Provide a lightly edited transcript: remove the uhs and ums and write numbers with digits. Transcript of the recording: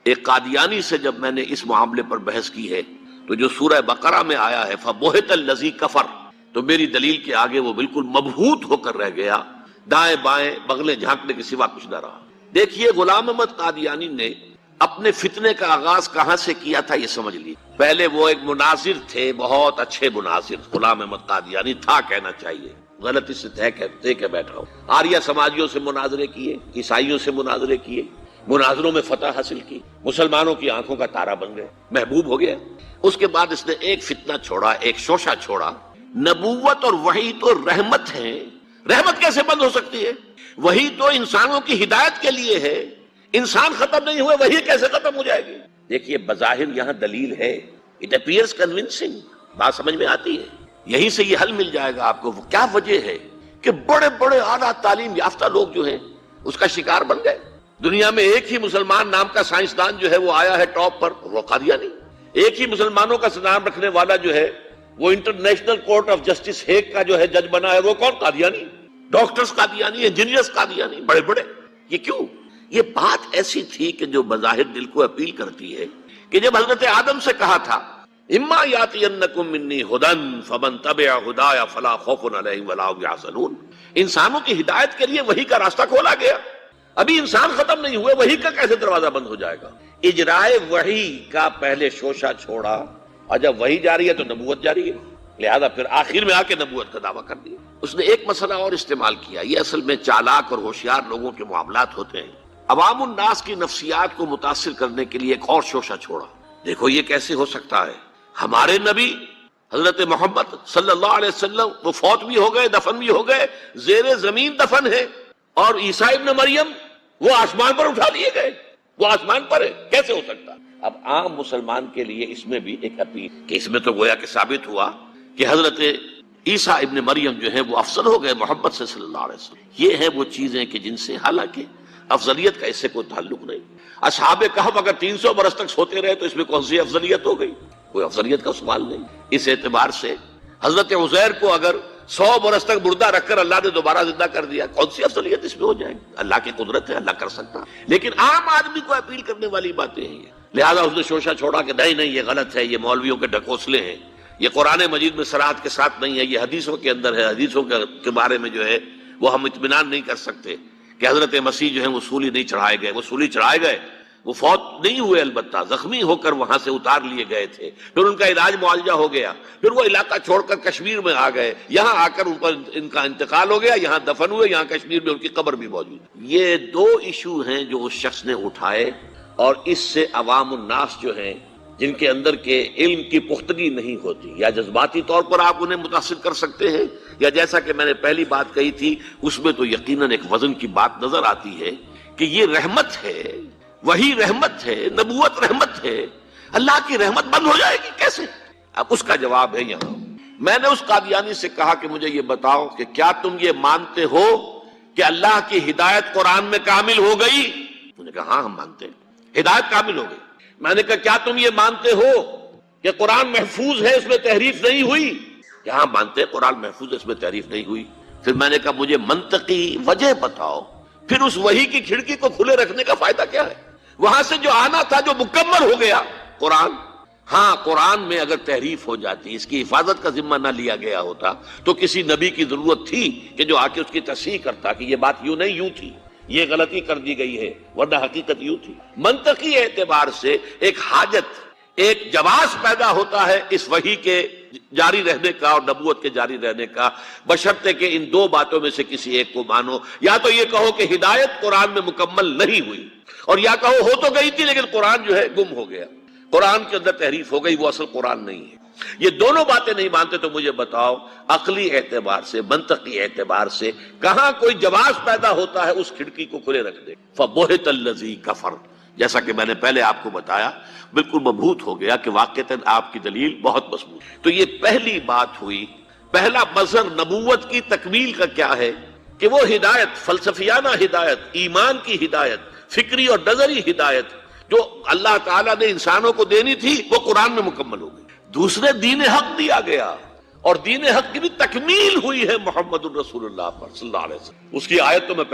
ایک قادیانی سے جب میں نے اس معاملے پر بحث کی ہے تو جو سورہ بقرہ میں آیا ہے فَبُہِتَ الَّذِي كَفَرَ، تو میری دلیل کے آگے وہ بالکل مبہوت ہو کر رہ گیا، دائیں بائیں بغلیں جھانکنے کے سوا کچھ نہ رہا۔ دیکھیے غلام احمد قادیانی نے اپنے فتنے کا آغاز کہاں سے کیا تھا یہ سمجھ لی۔ پہلے وہ ایک مناظر تھے، بہت اچھے مناظر، غلام احمد قادیانی تھا کہنا چاہیے، غلطی سے دے کے بیٹھا ہوں۔ آریہ سماجیوں سے مناظرے کیے، عیسائیوں سے مناظرے کیے، مناظروں میں فتح حاصل کی، مسلمانوں کی آنکھوں کا تارا بن گئے، محبوب ہو گیا۔ اس کے بعد اس نے ایک فتنہ چھوڑا، ایک شوشہ چھوڑا، نبوت اور وحی تو رحمت ہے، رحمت کیسے بند ہو سکتی ہے؟ وحی تو انسانوں کی ہدایت کے لیے ہے، انسان ختم نہیں ہوئے وحی کیسے ختم ہو جائے گی؟ دیکھیے بظاہر یہاں دلیل ہے، اٹ اپیئرس کنونسنگ، بات سمجھ میں آتی ہے، یہیں سے یہ حل مل جائے گا آپ کو۔ کیا وجہ ہے کہ بڑے بڑے اعلیٰ تعلیم یافتہ لوگ جو ہیں اس کا شکار بن گئے؟ دنیا میں ایک ہی مسلمان نام کا سائنسدان جو ہے وہ آیا ہے ٹاپ پر، وہ قادیانی۔ ایک ہی مسلمانوں کا نام رکھنے والا جو ہے وہ international court of justice Hague کا جو ہے جج بنا ہے، وہ کون؟ قادیانی۔ ڈاکٹرز قادیانی، انجینئرز قادیانی، بڑے بڑے۔ یہ کیوں؟ یہ بات ایسی تھی کہ جو بظاہر دل کو اپیل کرتی ہے کہ جب حضرت آدم سے کہا تھا اما یاتینکم منی ھدی فمن تبع ھدایا فلا خوف علیہم ولا هم یحزنون، انسانوں کی ہدایت کے لیے وحی کا راستہ کھولا گیا۔ ابھی انسان ختم نہیں ہوئے، وحی کا کیسے دروازہ بند ہو جائے گا؟ اجرائے وحی کا پہلے شوشہ چھوڑا، اور جب وحی جاری ہے تو نبوت جاری ہے، لہذا پھر آخر میں آ کے نبوت کا دعویٰ کر دیا۔ اس نے ایک مسئلہ اور استعمال کیا، یہ اصل میں چالاک اور ہوشیار لوگوں کے معاملات ہوتے ہیں۔ عوام الناس کی نفسیات کو متاثر کرنے کے لیے ایک اور شوشہ چھوڑا۔ دیکھو یہ کیسے ہو سکتا ہے؟ ہمارے نبی حضرت محمد صلی اللہ علیہ وسلم وہ فوت بھی ہو گئے، دفن بھی ہو گئے، زیر زمین دفن ہے، اور عیسیٰ ابن مریم وہ آسمان پر اٹھا لیے گئے، وہ آسمان پر ہے، کیسے ہو سکتا؟ اب عام مسلمان کے لیے اس میں بھی ایک اپیل کہ اس میں تو گویا کہ ثابت ہوا کہ حضرت عیسیٰ ابن مریم جو ہے وہ افضل ہو گئے محمد سے صلی اللہ علیہ وسلم۔ یہ ہیں وہ چیزیں کہ جن سے حالانکہ افضلیت کا اس سے کوئی تعلق نہیں۔ اصحاب کہف اگر 300 برس تک سوتے رہے تو اس میں کون سی افضلیت ہو گئی؟ کوئی افضلیت کا سوال نہیں۔ اس اعتبار سے حضرت عزیر کو اگر 100 برس تک مردہ رکھ کر اللہ نے دوبارہ زندہ کر دیا، کون سی افضلیت اس میں ہو جائے گی؟ اللہ کی قدرت ہے، اللہ کر سکتا۔ لیکن عام آدمی کو اپیل کرنے والی باتیں ہیں، لہذا اس نے شوشہ چھوڑا کہ نہیں یہ غلط ہے، یہ مولویوں کے ڈھکوسلے ہیں، یہ قرآن مجید میں صراحت کے ساتھ نہیں ہے، یہ حدیثوں کے اندر ہے، حدیثوں کے بارے میں جو ہے وہ ہم اطمینان نہیں کر سکتے کہ حضرت مسیح جو ہے وہ سولی نہیں چڑھائے گئے، وہ سولی چڑھائے گئے، وہ فوت نہیں ہوئے، البتہ زخمی ہو کر وہاں سے اتار لیے گئے تھے، پھر ان کا علاج معالجہ ہو گیا، پھر وہ علاقہ چھوڑ کر کشمیر میں آ گئے، یہاں آ کر ان کا انتقال ہو گیا، یہاں دفن ہوئے، یہاں کشمیر میں ان کی قبر بھی موجود۔ یہ دو ایشو ہیں جو اس شخص نے اٹھائے، اور اس سے عوام الناس جو ہیں جن کے اندر کے علم کی پختگی نہیں ہوتی، یا جذباتی طور پر آپ انہیں متاثر کر سکتے ہیں، یا جیسا کہ میں نے پہلی بات کہی تھی اس میں تو یقیناً ایک وزن کی بات نظر آتی ہے کہ یہ رحمت ہے، وہی رحمت ہے، نبوت رحمت ہے، اللہ کی رحمت بند ہو جائے گی کیسے؟ اب اس کا جواب ہے یہاں۔ میں نے اس قادیانی سے کہا کہ مجھے یہ بتاؤ کہ کیا تم یہ مانتے ہو کہ اللہ کی ہدایت قرآن میں کامل ہو گئی؟ انہوں نے کہا ہاں ہم مانتے ہیں، ہدایت کامل ہو گئی۔ میں نے کہا کیا تم یہ مانتے ہو کہ قرآن محفوظ ہے، اس میں تحریف نہیں ہوئی؟ کہ ہاں مانتے ہیں قرآن محفوظ ہے، اس میں تحریف نہیں ہوئی۔ پھر میں نے کہا مجھے منطقی وجہ بتاؤ، پھر اس وحی کی کھڑکی کو کھلے رکھنے کا فائدہ کیا ہے؟ وہاں سے جو آنا تھا جو مکمل ہو گیا قرآن، ہاں قرآن میں اگر تحریف ہو جاتی، اس کی حفاظت کا ذمہ نہ لیا گیا ہوتا تو کسی نبی کی ضرورت تھی کہ جو آ کے اس کی تصحیح کرتا کہ یہ بات یوں نہیں یوں تھی، یہ غلطی کر دی گئی ہے، ورنہ حقیقت یوں تھی۔ منطقی اعتبار سے ایک حاجت، ایک جواز پیدا ہوتا ہے اس وحی کے جاری رہنے کا اور نبوت کے جاری رہنے کا، بشرطے کہ ان دو باتوں میں سے کسی ایک کو مانو۔ یا تو یہ کہو کہ ہدایت قرآن میں مکمل نہیں ہوئی، اور یا کہو ہو تو گئی تھی لیکن قرآن جو ہے گم ہو گیا، قرآن کے اندر تحریف ہو گئی، وہ اصل قرآن نہیں ہے۔ یہ دونوں باتیں نہیں مانتے تو مجھے بتاؤ عقلی اعتبار سے، منطقی اعتبار سے کہاں کوئی جواز پیدا ہوتا ہے اس کھڑکی کو کھلے رکھ دے؟ فَبُہِتَ الَّذِي كَفَرَ، جیسا کہ میں نے پہلے آپ کو بتایا، بالکل مبہوت ہو گیا کہ واقعتاً آپ کی دلیل بہت مضبوط۔ تو یہ پہلی بات ہوئی، پہلا مظہر نبوت کی تکمیل کا کیا ہے کہ وہ ہدایت، فلسفیانہ ہدایت، ایمان کی ہدایت، فکری اور نظری ہدایت جو اللہ تعالیٰ نے انسانوں کو دینی تھی وہ قرآن میں مکمل ہو گئی۔ دوسرے دین حق دیا گیا، اور دین حق کی بھی تکمیل ہوئی ہے محمد الرسول اللہ پر صلی اللہ علیہ وسلم۔ اس کی آیت تو میں